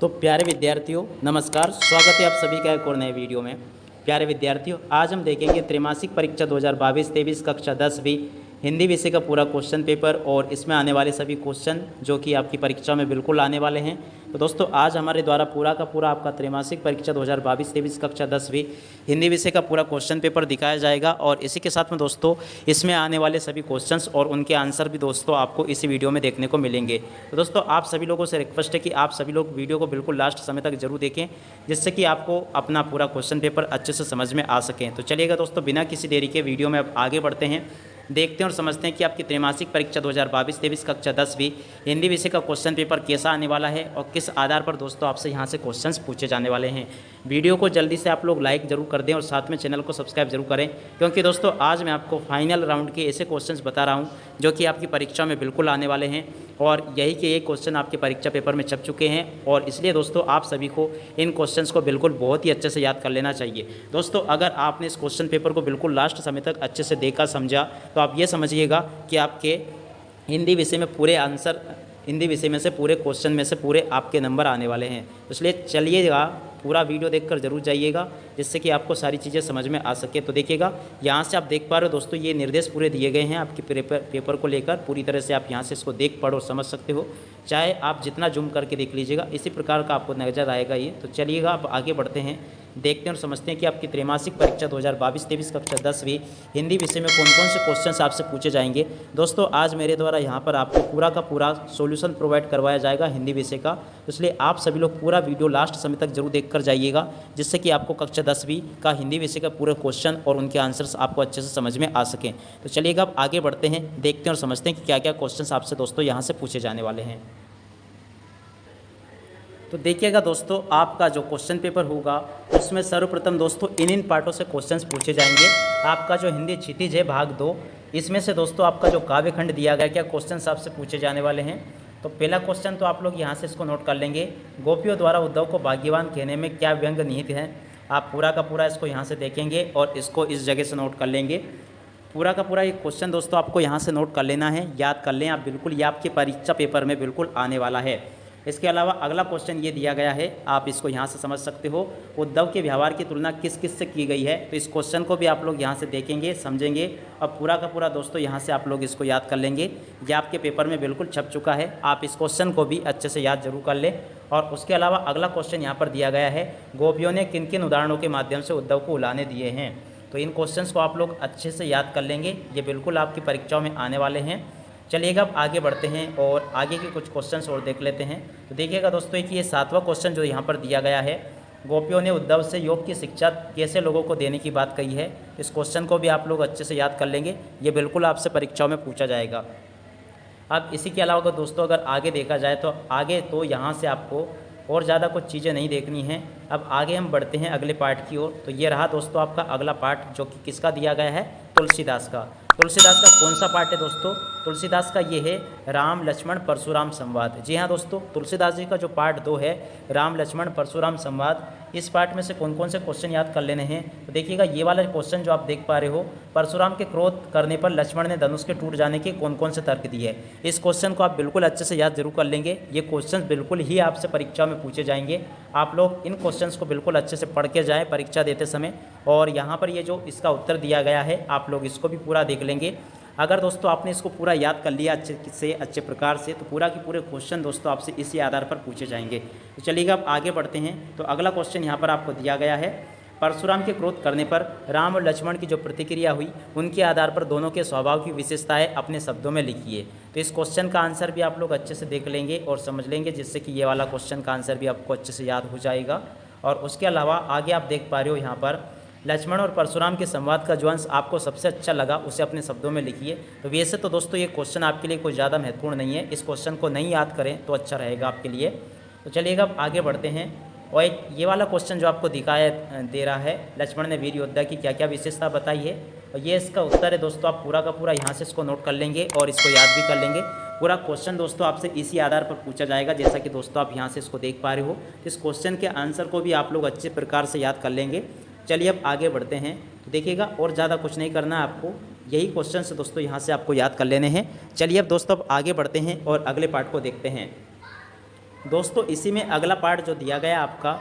तो प्यारे विद्यार्थियों नमस्कार, स्वागत है आप सभी का एक और नए वीडियो में। प्यारे विद्यार्थियों, आज हम देखेंगे त्रैमासिक परीक्षा 2022-23 कक्षा 10वीं हिंदी विषय का पूरा क्वेश्चन पेपर और इसमें आने वाले सभी क्वेश्चन जो कि आपकी परीक्षा में बिल्कुल आने वाले हैं। तो दोस्तों आज हमारे द्वारा पूरा का पूरा आपका त्रैमासिक परीक्षा 2022-23 कक्षा 10वीं हिंदी विषय का पूरा क्वेश्चन पेपर दिखाया जाएगा और इसी के साथ में दोस्तों इसमें आने वाले सभी क्वेश्चंस और उनके आंसर भी दोस्तों आपको इसी वीडियो में देखने को मिलेंगे। तो दोस्तों आप सभी लोगों से रिक्वेस्ट है कि आप सभी लोग वीडियो को बिल्कुल लास्ट समय तक जरूर देखें, जिससे कि आपको अपना पूरा क्वेश्चन पेपर अच्छे से समझ में आ सकें। तो चलिएगा दोस्तों, बिना किसी देरी के वीडियो में अब आगे बढ़ते हैं, देखते हैं और समझते हैं कि आपकी त्रैमासिक परीक्षा 2022-23 कक्षा 10वीं हिंदी विषय का क्वेश्चन पेपर कैसा आने वाला है और किस आधार पर दोस्तों आपसे यहाँ से क्वेश्चंस पूछे जाने वाले हैं। वीडियो को जल्दी से आप लोग लाइक जरूर कर दें और साथ में चैनल को सब्सक्राइब जरूर करें, क्योंकि दोस्तों आज मैं आपको फाइनल राउंड के ऐसे क्वेश्चंस बता रहा हूँ जो कि आपकी परीक्षा में बिल्कुल आने वाले हैं और यही के ये क्वेश्चन आपके परीक्षा पेपर में छप चुके हैं और इसलिए दोस्तों आप सभी को इन क्वेश्चंस को बिल्कुल बहुत ही अच्छे से याद कर लेना चाहिए। दोस्तों अगर आपने इस क्वेश्चन पेपर को बिल्कुल लास्ट समय तक अच्छे से देखा समझा तो आप ये समझिएगा कि आपके हिंदी विषय में पूरे आंसर, हिंदी विषय में से पूरे क्वेश्चन में से पूरे आपके नंबर आने वाले हैं। तो इसलिए चलिएगा पूरा वीडियो देखकर जरूर जाइएगा, जिससे कि आपको सारी चीज़ें समझ में आ सके। तो देखिएगा यहाँ से आप देख पा रहे हो दोस्तों, ये निर्देश पूरे दिए गए हैं आपके पेपर को लेकर। पूरी तरह से आप यहाँ से इसको देख पढ़ और समझ सकते हो, चाहे आप जितना जूम करके देख लीजिएगा, इसी प्रकार का आपको नजर आएगा ये। तो चलिएगा आप आगे बढ़ते हैं, देखते हैं और समझते हैं कि आपकी त्रैमासिक परीक्षा 2022-23 कक्षा 10वीं हिंदी विषय में कौन कौन से क्वेश्चंस आपसे पूछे जाएंगे। दोस्तों आज मेरे द्वारा यहाँ पर आपको पूरा का पूरा सॉल्यूशन प्रोवाइड करवाया जाएगा हिंदी विषय का, तो इसलिए आप सभी लोग पूरा वीडियो लास्ट समय तक जरूर देखकर जाइएगा, जिससे कि आपको कक्षा 10वीं का हिंदी विषय का पूरे क्वेश्चन और उनके आंसर्स आपको अच्छे से समझ में आ सकें। तो चलिएगा अब आगे बढ़ते हैं, देखते हैं और समझते हैं कि क्या क्या क्वेश्चन आपसे दोस्तों यहाँ से पूछे जाने वाले हैं। तो देखिएगा दोस्तों, आपका जो क्वेश्चन पेपर होगा उसमें सर्वप्रथम दोस्तों इन पार्टों से क्वेश्चंस पूछे जाएंगे। आपका जो हिंदी क्षितिज है भाग 2, इसमें से दोस्तों आपका जो काव्यखंड दिया गया, क्या क्वेश्चंस आपसे पूछे जाने वाले हैं। तो पहला क्वेश्चन तो आप लोग यहाँ से इसको नोट कर लेंगे, गोपियों द्वारा उद्धव को भाग्यवान कहने में क्या व्यंग निहित है। आप पूरा का पूरा इसको यहाँ से देखेंगे और इसको इस जगह से नोट कर लेंगे। पूरा का पूरा ये क्वेश्चन दोस्तों आपको यहाँ से नोट कर लेना है, याद कर लें आप बिल्कुल, ये आपके परीक्षा पेपर में बिल्कुल आने वाला है। इसके अलावा अगला क्वेश्चन ये दिया गया है, आप इसको यहाँ से समझ सकते हो, उद्धव के व्यवहार की तुलना किस किस से की गई है। तो इस क्वेश्चन को भी आप लोग यहाँ से देखेंगे, समझेंगे और पूरा का पूरा दोस्तों यहाँ से आप लोग इसको याद कर लेंगे। ये आपके पेपर में बिल्कुल छप चुका है, आप इस क्वेश्चन को भी अच्छे से याद जरूर कर लें। और उसके अलावा अगला क्वेश्चन यहाँ पर दिया गया है, गोपियों ने किन किन उदाहरणों के माध्यम से उद्धव को उलाने दिए हैं। तो इन क्वेश्चंस को आप लोग अच्छे से याद कर लेंगे, ये बिल्कुल आपकी परीक्षाओं में आने वाले हैं। चलिएगा अब आगे बढ़ते हैं और आगे के कुछ क्वेश्चंस और देख लेते हैं। तो देखिएगा दोस्तों कि ये 7वां क्वेश्चन जो यहाँ पर दिया गया है, गोपियों ने उद्धव से योग की शिक्षा कैसे लोगों को देने की बात कही है। इस क्वेश्चन को भी आप लोग अच्छे से याद कर लेंगे, ये बिल्कुल आपसे परीक्षाओं में पूछा जाएगा। अब इसी के अलावा दोस्तों अगर आगे देखा जाए तो आगे तो यहाँ से आपको और ज़्यादा कुछ चीज़ें नहीं देखनी हैं। अब आगे हम बढ़ते हैं अगले पार्ट की ओर। तो ये रहा दोस्तों आपका अगला पार्ट, जो कि किसका दिया गया है, तुलसीदास का। तुलसीदास का कौन सा पार्ट है दोस्तों, तुलसीदास का ये है राम लक्ष्मण परशुराम संवाद। जी हाँ दोस्तों, तुलसीदास जी का जो पार्ट 2 है राम लक्ष्मण परशुराम संवाद, इस पार्ट में से कौन कौन से क्वेश्चन याद कर लेने हैं। तो देखिएगा ये वाला क्वेश्चन जो आप देख पा रहे हो, परशुराम के क्रोध करने पर लक्ष्मण ने धनुष के टूट जाने के कौन कौन से तर्क दिए। इस क्वेश्चन को आप बिल्कुल अच्छे से याद जरूर कर लेंगे, ये क्वेश्चन बिल्कुल ही आपसे परीक्षा में पूछे जाएंगे। आप लोग इन क्वेश्चंस को बिल्कुल अच्छे से पढ़ के जाएँ परीक्षा देते समय। और यहाँ पर ये जो इसका उत्तर दिया गया है, आप लोग इसको भी पूरा देख लेंगे। अगर दोस्तों आपने इसको पूरा याद कर लिया अच्छे प्रकार से, तो पूरा के पूरे क्वेश्चन दोस्तों आपसे इसी आधार पर पूछे जाएंगे। तो चलिएगा अब आगे बढ़ते हैं। तो अगला क्वेश्चन यहाँ पर आपको दिया गया है, परशुराम के क्रोध करने पर राम और लक्ष्मण की जो प्रतिक्रिया हुई, उनके आधार पर दोनों के स्वभाव की विशेषताएं अपने शब्दों में लिखिए। तो इस क्वेश्चन का आंसर भी आप लोग अच्छे से देख लेंगे और समझ लेंगे, जिससे कि ये वाला क्वेश्चन का आंसर भी आपको अच्छे से याद हो जाएगा। और उसके अलावा आगे आप देख पा रहे हो यहाँ पर, लक्ष्मण और परशुराम के संवाद का जो अंश आपको सबसे अच्छा लगा उसे अपने शब्दों में लिखिए। तो वैसे तो दोस्तों ये क्वेश्चन आपके लिए कोई ज़्यादा महत्वपूर्ण नहीं है, इस क्वेश्चन को नहीं याद करें तो अच्छा रहेगा आपके लिए। तो चलिएगा अब आगे बढ़ते हैं। और एक ये वाला क्वेश्चन जो आपको दिखाया दे रहा है, लक्ष्मण ने वीर योद्धा की क्या क्या विशेषता बताई है, और ये इसका उत्तर है दोस्तों। आप पूरा का पूरा यहाँ से इसको नोट कर लेंगे और इसको याद भी कर लेंगे। पूरा क्वेश्चन दोस्तों आपसे इसी आधार पर पूछा जाएगा, जैसा कि दोस्तों आप यहाँ से इसको देख पा रहे हो। इस क्वेश्चन के आंसर को भी आप लोग अच्छे प्रकार से याद कर लेंगे। चलिए अब आगे बढ़ते हैं। तो देखिएगा और ज़्यादा कुछ नहीं करना है आपको, यही क्वेश्चन से दोस्तों यहाँ से आपको याद कर लेने हैं। चलिए अब दोस्तों अब आगे बढ़ते हैं और अगले पार्ट को देखते हैं। दोस्तों इसी में अगला पार्ट जो दिया गया आपका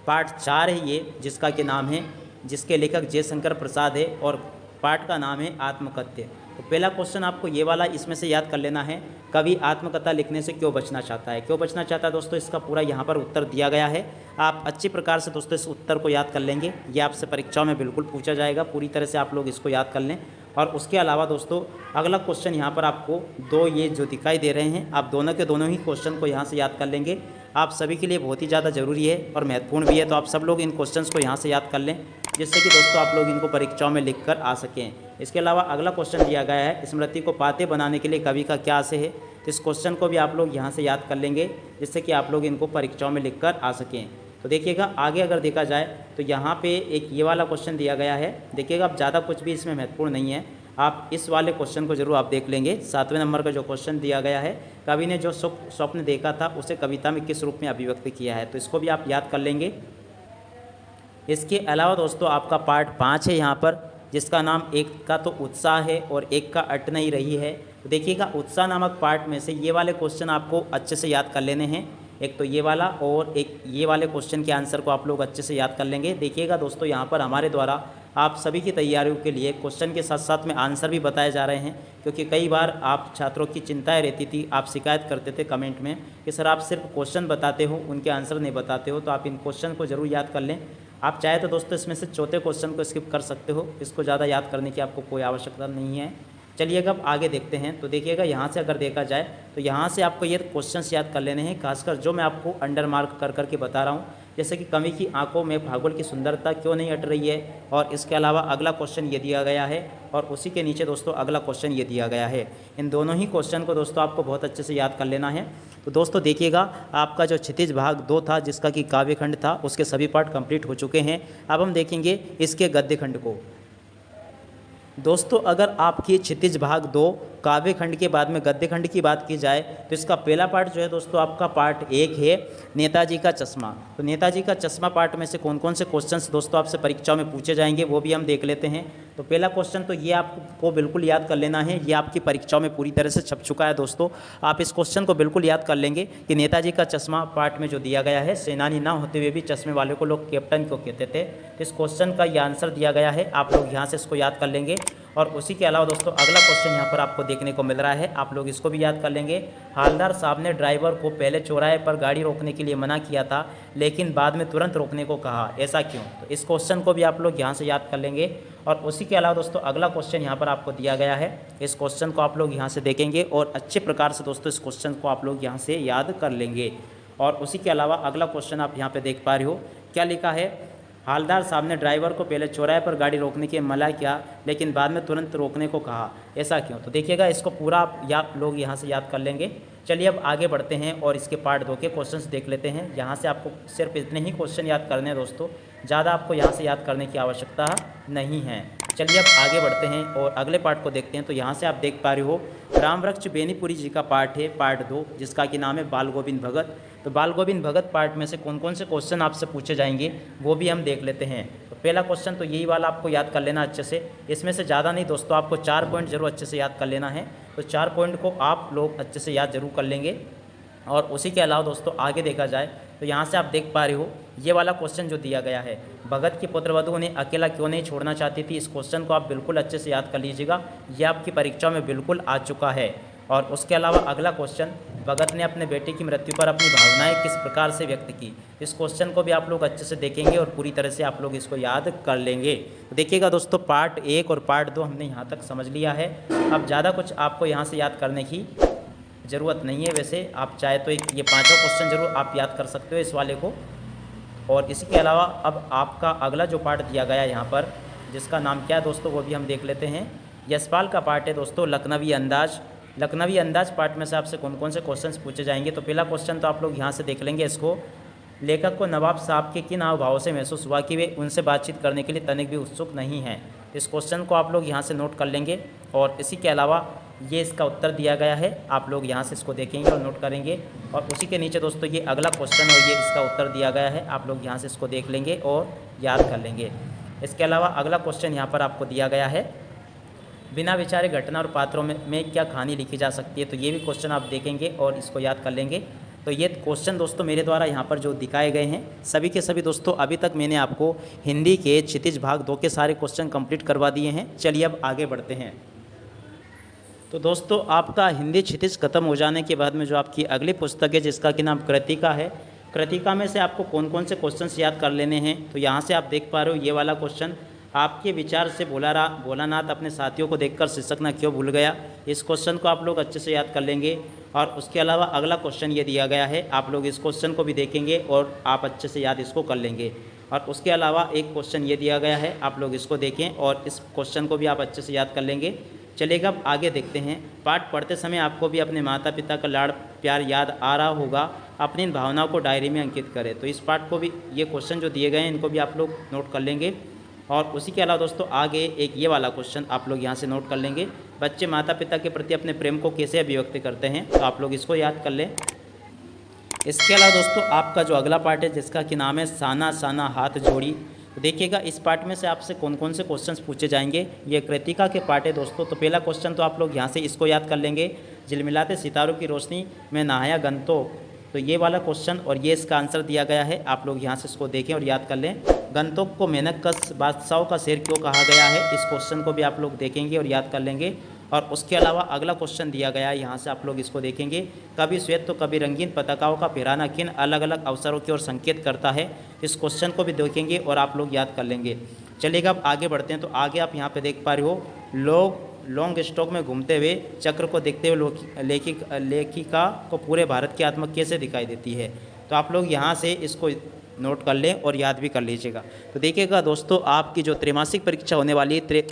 पार्ट 4 है ये, जिसका कि नाम है, जिसके लेखक जयशंकर प्रसाद है और पार्ट का नाम है आत्मकथ्य। तो पहला क्वेश्चन आपको ये वाला इसमें से याद कर लेना है, कवि आत्मकथा लिखने से क्यों बचना चाहता है। क्यों बचना चाहता है दोस्तों, इसका पूरा यहाँ पर उत्तर दिया गया है। आप अच्छी प्रकार से दोस्तों इस उत्तर को याद कर लेंगे, ये आपसे परीक्षाओं में बिल्कुल पूछा जाएगा, पूरी तरह से आप लोग इसको याद कर लें। और उसके अलावा दोस्तों अगला क्वेश्चन यहाँ पर आपको दो ये जो दिखाई दे रहे हैं, आप दोनों के दोनों ही क्वेश्चन को यहाँ से याद कर लेंगे। आप सभी के लिए बहुत ही ज़्यादा ज़रूरी है और महत्वपूर्ण भी है, तो आप सब लोग इन क्वेश्चंस को यहाँ से याद कर लें, जिससे कि दोस्तों आप लोग इनको परीक्षाओं में लिख कर आ सकें। इसके अलावा अगला क्वेश्चन दिया गया है, स्मृति को पाते बनाने के लिए कवि का क्या आशय है। तो इस क्वेश्चन को भी आप लोग यहाँ से याद कर लेंगे, जिससे कि आप लोग इनको परीक्षाओं में लिख कर आ सकें। तो देखिएगा आगे अगर देखा जाए तो यहाँ पे एक ये वाला क्वेश्चन दिया गया है। देखिएगा अब ज़्यादा कुछ भी इसमें महत्वपूर्ण नहीं है, आप इस वाले क्वेश्चन को जरूर आप देख लेंगे। 7वें नंबर का जो क्वेश्चन दिया गया है, कवि ने जो स्वप्न देखा था उसे कविता में किस रूप में अभिव्यक्त किया है। तो इसको भी आप याद कर लेंगे। इसके अलावा दोस्तों आपका पार्ट 5 है यहाँ पर, जिसका नाम एक का तो उत्साह है और एक का अट नहीं रही है। तो देखिएगा उत्साह नामक पार्ट में से ये वाले क्वेश्चन आपको अच्छे से याद कर लेने हैं, एक तो ये वाला और एक ये वाले क्वेश्चन के आंसर को आप लोग अच्छे से याद कर लेंगे। देखिएगा दोस्तों यहाँ पर हमारे द्वारा आप सभी की तैयारियों के लिए क्वेश्चन के साथ साथ में आंसर भी बताए जा रहे हैं, क्योंकि कई बार आप छात्रों की चिंताएं रहती थी, आप शिकायत करते थे कमेंट में कि सर आप सिर्फ क्वेश्चन बताते हो, उनके आंसर नहीं बताते हो। तो आप इन क्वेश्चन को जरूर याद कर लें। आप चाहे तो दोस्तों इसमें से चौथे क्वेश्चन को स्किप कर सकते हो, इसको ज़्यादा याद करने की आपको कोई आवश्यकता नहीं है। चलिएगा अब आगे देखते हैं। तो देखिएगा यहाँ से अगर देखा जाए तो यहाँ से आपको ये क्वेश्चंस याद कर लेने हैं, खासकर जो मैं आपको अंडर मार्क कर करके बता रहा हूँ, जैसे कि कवि की आंखों में फागुन की सुंदरता क्यों नहीं अट रही है। और इसके अलावा अगला क्वेश्चन ये दिया गया है और उसी के नीचे दोस्तों अगला क्वेश्चन ये दिया गया है। इन दोनों ही क्वेश्चन को दोस्तों आपको बहुत अच्छे से याद कर लेना है। तो दोस्तों देखिएगा आपका जो क्षितिज भाग 2 था, जिसका कि काव्य खंड था, उसके सभी पार्ट कंप्लीट हो चुके हैं। अब हम देखेंगे इसके गद्य खंड को। दोस्तों अगर आपकी क्षितिज भाग 2 काव्य खंड के बाद में गद्य खंड की बात की जाए तो इसका पहला पार्ट जो है दोस्तों आपका पार्ट 1 है, नेताजी का चश्मा। तो नेताजी का चश्मा पार्ट में से कौन कौन से क्वेश्चंस दोस्तों आपसे परीक्षाओं में पूछे जाएंगे वो भी हम देख लेते हैं। तो पहला क्वेश्चन तो ये आपको बिल्कुल याद कर लेना है, ये आपकी परीक्षाओं में पूरी तरह से छप चुका है दोस्तों। आप इस क्वेश्चन को बिल्कुल याद कर लेंगे कि नेताजी का चश्मा पार्ट में जो दिया गया है, सेनानी ना होते हुए भी चश्मे वाले को लोग कैप्टन क्यों कहते थे। तो इस क्वेश्चन का ये आंसर दिया गया है, आप लोग यहाँ से इसको याद कर लेंगे। और उसी के अलावा दोस्तों अगला क्वेश्चन यहाँ पर आपको देखने को मिल रहा है, आप लोग इसको भी याद कर लेंगे। हालदार साहब ने ड्राइवर को पहले चौराहे पर गाड़ी रोकने के लिए मना किया था, लेकिन बाद में तुरंत रोकने को कहा, ऐसा क्यों। तो इस क्वेश्चन को भी आप लोग यहाँ से याद कर लेंगे। और उसी के अलावा दोस्तों अगला क्वेश्चन यहाँ पर आपको दिया गया है, इस क्वेश्चन को आप लोग यहाँ से देखेंगे और अच्छे प्रकार से दोस्तों इस क्वेश्चन को आप लोग यहाँ से याद कर लेंगे। और उसी के अलावा अगला क्वेश्चन आप यहाँ पे देख पा रहे हो, क्या लिखा है, हालदार साहब ने ड्राइवर को पहले चौराहे पर गाड़ी रोकने की मना किया, लेकिन बाद में तुरंत रोकने को कहा, ऐसा क्यों। तो देखिएगा इसको पूरा आप लोग यहाँ से याद कर लेंगे। चलिए अब आगे बढ़ते हैं और इसके पार्ट 2 के क्वेश्चंस देख लेते हैं। यहाँ से आपको सिर्फ इतने ही क्वेश्चन याद करने हैं दोस्तों, ज़्यादा आपको यहाँ से याद करने की आवश्यकता नहीं है। चलिए अब आगे बढ़ते हैं और अगले पार्ट को देखते हैं। तो यहाँ से आप देख पा रहे हो, रामवृक्ष बेनीपुरी जी का पार्ट है, पार्ट 2, जिसका कि नाम है बाल गोविंद भगत। तो बाल गोविंद भगत पार्ट में से कौन कौन से क्वेश्चन आपसे पूछे जाएंगे वो भी हम देख लेते हैं। तो पहला क्वेश्चन तो यही वाला आपको याद कर लेना अच्छे से, इसमें से ज़्यादा नहीं दोस्तों, आपको 4 पॉइंट जरूर अच्छे से याद कर लेना है। तो 4 पॉइंट को आप लोग अच्छे से याद जरूर कर लेंगे। और उसी के अलावा दोस्तों आगे देखा जाए तो यहाँ से आप देख पा रहे हो, ये वाला क्वेश्चन जो दिया गया है, भगत की पुत्रवधू उन्हें अकेला क्यों नहीं छोड़ना चाहती थी। इस क्वेश्चन को आप बिल्कुल अच्छे से याद कर लीजिएगा, ये आपकी परीक्षा में बिल्कुल आ चुका है। और उसके अलावा अगला क्वेश्चन, भगत ने अपने बेटे की मृत्यु पर अपनी भावनाएं किस प्रकार से व्यक्त की। इस क्वेश्चन को भी आप लोग अच्छे से देखेंगे और पूरी तरह से आप लोग इसको याद कर लेंगे। तो देखिएगा दोस्तों पार्ट 1 और पार्ट 2 हमने यहाँ तक समझ लिया है। अब ज़्यादा कुछ आपको यहाँ से याद करने की ज़रूरत नहीं है। वैसे आप चाहे तो ये 5वां क्वेश्चन जरूर आप याद कर सकते हो इस वाले को। और इसके अलावा अब आपका अगला जो पार्ट दिया गया है यहाँ पर, जिसका नाम क्या है दोस्तों वो भी हम देख लेते हैं। यशपाल का पार्ट है दोस्तों लखनवी अंदाज। लखनवी अंदाज पार्ट में से आपसे कौन कौन से क्वेश्चंस पूछे जाएंगे। तो पहला क्वेश्चन तो आप लोग यहाँ से देख लेंगे इसको, लेखक को नवाब साहब के किन हाव भावों से महसूस हुआ कि वे उनसे बातचीत करने के लिए तनिक भी उत्सुक नहीं हैं। इस क्वेश्चन को आप लोग यहाँ से नोट कर लेंगे। और इसी के अलावा ये इसका उत्तर दिया गया है, आप लोग यहाँ से इसको देखेंगे और नोट करेंगे। और उसी के नीचे दोस्तों ये अगला क्वेश्चन और ये इसका उत्तर दिया गया है, आप लोग यहाँ से इसको देख लेंगे और याद कर लेंगे। इसके अलावा अगला क्वेश्चन यहाँ पर आपको दिया गया है, बिना विचारे घटना और पात्रों में क्या कहानी लिखी जा सकती है। तो ये भी क्वेश्चन आप देखेंगे और इसको याद कर लेंगे। तो ये क्वेश्चन दोस्तों मेरे द्वारा यहाँ पर जो दिखाए गए हैं सभी के सभी दोस्तों अभी तक मैंने आपको हिंदी के क्षितिज भाग 2 के सारे क्वेश्चन कंप्लीट करवा दिए हैं। चलिए अब आगे बढ़ते हैं। तो दोस्तों आपका हिंदी क्षितिज खत्म हो जाने के बाद में जो आपकी अगली पुस्तक है जिसका कि नाम कृतिका है, कृतिका में से आपको कौन कौन से क्वेश्चंस याद कर लेने हैं। तो यहाँ से आप देख पा रहे हो ये वाला क्वेश्चन, आपके विचार से भोलानाथ अपने साथियों को देखकर शीर्षक न क्यों भूल गया। इस क्वेश्चन को आप लोग अच्छे से याद कर लेंगे। और उसके अलावा अगला क्वेश्चन ये दिया गया है, आप लोग इस क्वेश्चन को भी देखेंगे और आप अच्छे से याद इसको कर लेंगे। और उसके अलावा एक क्वेश्चन ये दिया गया है, आप लोग इसको देखें और इस क्वेश्चन को भी आप अच्छे से याद कर लेंगे। चलिएगा अब आगे देखते हैं। पाठ पढ़ते समय आपको भी अपने माता पिता का लाड़ प्यार याद आ रहा होगा, अपनी इन भावनाओं को डायरी में अंकित करें। तो इस पाठ को भी, ये क्वेश्चन जो दिए गए हैं इनको भी आप लोग नोट कर लेंगे। और उसी के अलावा दोस्तों आगे एक ये वाला क्वेश्चन आप लोग यहाँ से नोट कर लेंगे, बच्चे माता पिता के प्रति अपने प्रेम को कैसे अभिव्यक्त करते हैं। तो आप लोग इसको याद कर लें। इसके अलावा दोस्तों आपका जो अगला पार्ट है जिसका कि नाम है साना साना हाथ जोड़ी, तो देखिएगा इस पार्ट में से आपसे कौन कौन से क्वेश्चंस पूछे जाएंगे। ये कृतिका के पार्ट है दोस्तों। तो पहला क्वेश्चन तो आप लोग यहाँ से इसको याद कर लेंगे, झिलमिलाते सितारों की रोशनी में नहाया गंतो। तो ये वाला क्वेश्चन और ये इसका आंसर दिया गया है, आप लोग यहाँ से इसको देखें और याद कर लें। गंतोक को मेनक का बादशाहों का शेर क्यों कहा गया है, इस क्वेश्चन को भी आप लोग देखेंगे और याद कर लेंगे। और उसके अलावा अगला क्वेश्चन दिया गया है, यहाँ से आप लोग इसको देखेंगे, कभी श्वेत तो कभी रंगीन पताकाओं का फहराना किन अलग अलग अवसरों की ओर संकेत करता है। इस क्वेश्चन को भी देखेंगे और आप लोग याद कर लेंगे। चलिएगा अब आगे बढ़ते हैं। तो आगे आप यहाँ पे देख पा रहे हो, लोग लॉन्ग स्टॉक में घूमते हुए चक्र को देखते हुए लेखिका को पूरे भारत की आत्मा कैसे दिखाई देती है। तो आप लोग यहाँ से इसको नोट कर लें और याद भी कर लीजिएगा। तो देखिएगा दोस्तों आपकी जो त्रैमासिक परीक्षा होने वाली है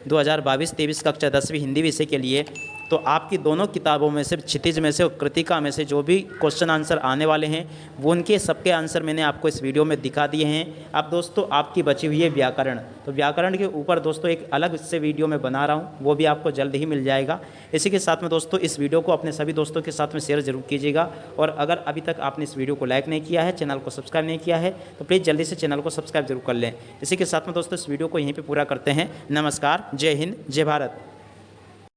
2022-23 कक्षा 10वीं हिंदी विषय के लिए, तो आपकी दोनों किताबों में से क्षितिज में से और कृतिका में से जो भी क्वेश्चन आंसर आने वाले हैं वो उनके सबके आंसर मैंने आपको इस वीडियो में दिखा दिए हैं। अब दोस्तों आपकी बची हुई है व्याकरण, तो व्याकरण के ऊपर दोस्तों एक अलग से वीडियो में बना रहा हूँ, वो भी आपको जल्द ही मिल जाएगा। इसी के साथ में दोस्तों इस वीडियो को अपने सभी दोस्तों के साथ में शेयर जरूर कीजिएगा। और अगर अभी तक आपने इस वीडियो को लाइक नहीं किया है, चैनल को सब्सक्राइब नहीं किया है, तो प्लीज़ जल्दी से चैनल को सब्सक्राइब जरूर कर लें। इसी के साथ में दोस्तों इस वीडियो को यहीं पर पूरा करते हैं। नमस्कार, जय हिंद, जय भारत।